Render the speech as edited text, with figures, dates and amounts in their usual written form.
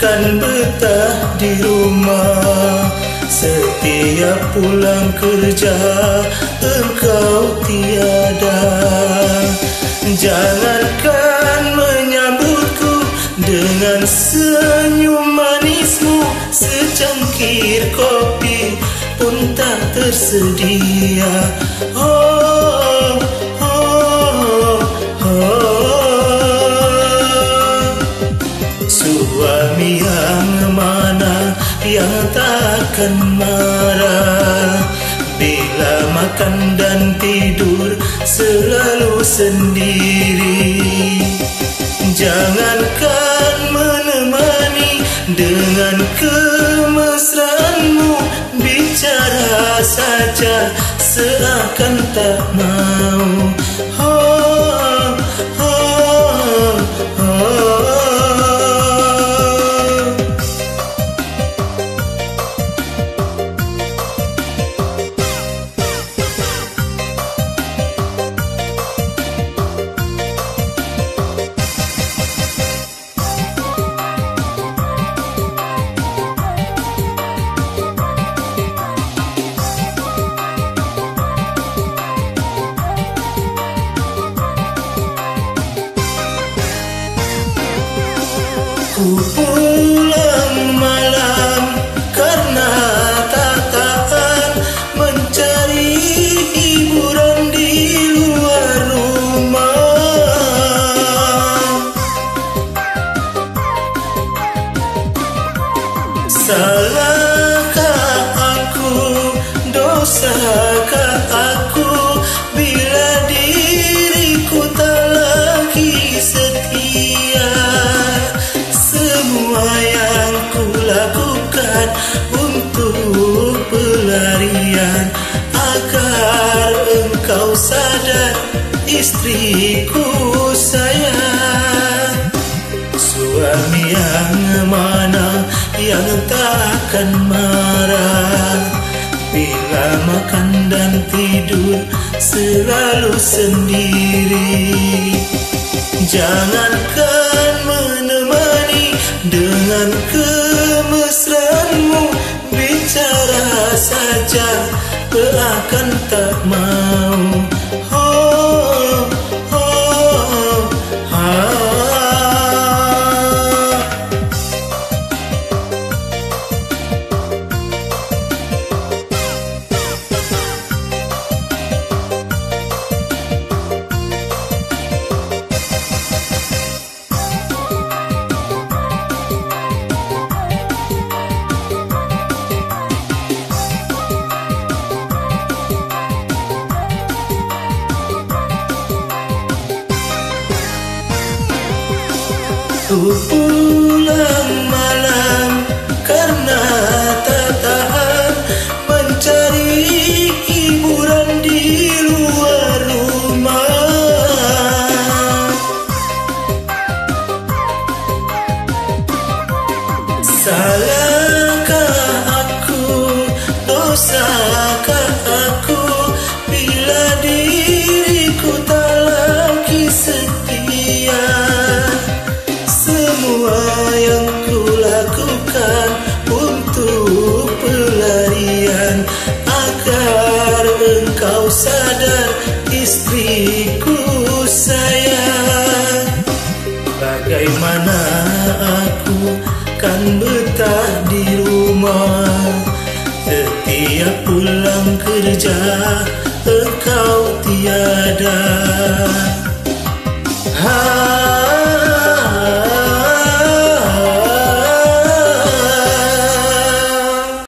kan betah di rumah. Setiap pulang kerja engkau tiada. Jangankan menyambutku dengan senyum manismu, secangkir kopi pun tak tersedia. Oh, oh, oh. Suami yang mana yang takkan marah bila makan dan tidur selalu sendiri. Jangankan menemani dengan kemesraanmu, bicara saja seakan tak mau. Oh, oh, oh. Ku pulang malam karena tak tahan mencari hiburan di luar rumah. Salahkah aku, dosakah aku bila diriku tak lagi setia? Semua yang kulakukan untuk pelarian agar engkau sadar, istriku sayang. Suami yang mana yang takkan marah bila makan dan tidur selalu sendiri. Jangankan menemani dengan kemesraanmu, bicara saja akan tak mau. Oh, oh, ah. Ku pulang malam karena tak tahan mencari hiburan di luar rumah. Salahkah aku, dosakah aku bila diriku tak lagi setia? Semua yang kulakukan untuk pelarian agar engkau sadar, istriku sayang. Bagaimana aku kan betah di rumah, setiap pulang kerja engkau tiada.